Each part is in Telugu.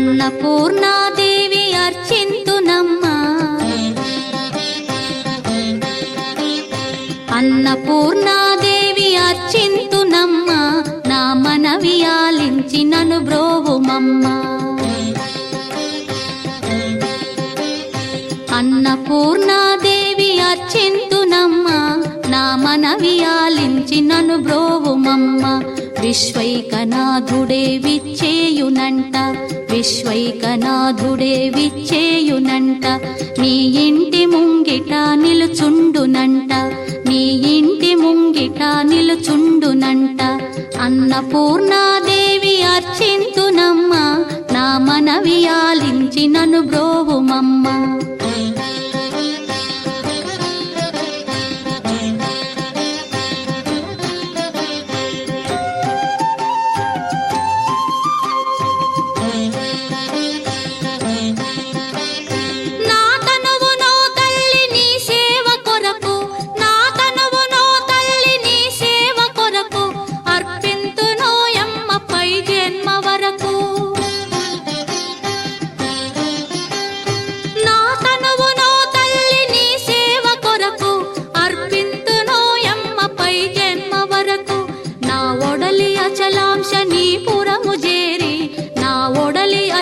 అన్నపూర్ణాదేవి అర్చింతునమ్మా అన్నపూర్ణాదేవి అర్చింతునమ్మా నా మనవి ఆలించి నన్ను బ్రోవుమమ్మా అన్నపూర్ణాదేవి అర్చింతునమ్మా నా మనవి ఆలించి నన్ను బ్రోవుమమ్మా విశ్వైకనాథుడే విచ్చేయునంట విశ్వైకనాథుడే విచ్చేయునంట నీ ఇంటి ముంగిట నిలుచుండునంట నీ ఇంటి ముంగిట నిలుచుండునంట అన్నపూర్ణాదేవి అర్చింతునమ్మా నా మనవి ఆలించి నన్ను బ్రోవుమమ్మా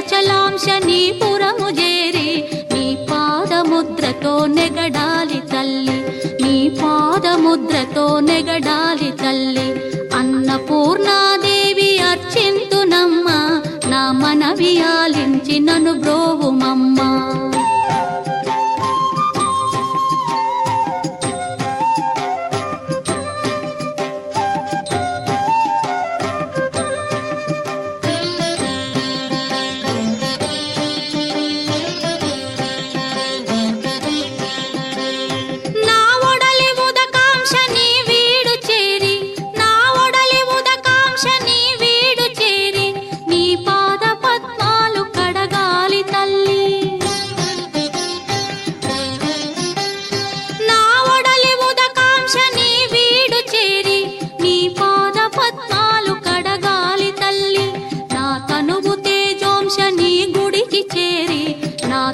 అచలాంశనీపురము చేరి నీ పాదముద్రతో నెగడాలి తల్లి నీ పాదముద్రతో నెగడాలి తల్లి అన్నపూర్ణాదేవి అర్చింతునమ్మా నా మనవి ఆలించి నన్ను బ్రోవుమమ్మా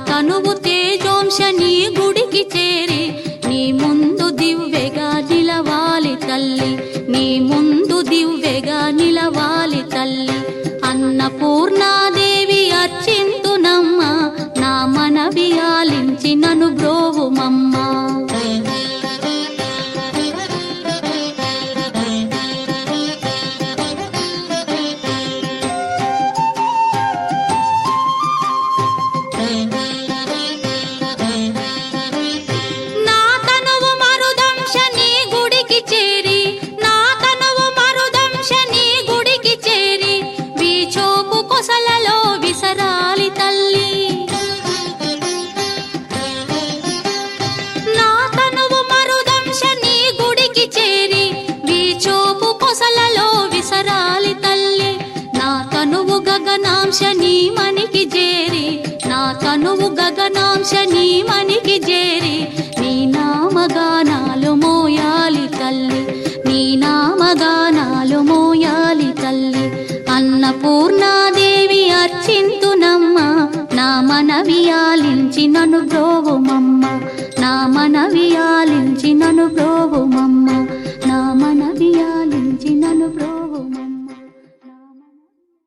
తనువు తేజోంశని గుడికి చేరి నీ ముందు దివ్వెగా నిలవాలి తల్లి నీ ముందు దివ్వెగా నిలవాలి తల్లి అన్నపూర్ణాదేవి అర్చింతునమ్మా నా మనవి ఆలించి నన్ను బ్రోవుమమ్మా గగనాంశని మనికి చేరి నా తనువు గగనాంశని మనికి చేరి నీ నామగానాలు మోయాలి తల్లి నీ నామగానాలు మోయాలి తల్లి అన్నపూర్ణాదేవి అర్చింతునమ్మా నా మనవి ఆలించి నన్ను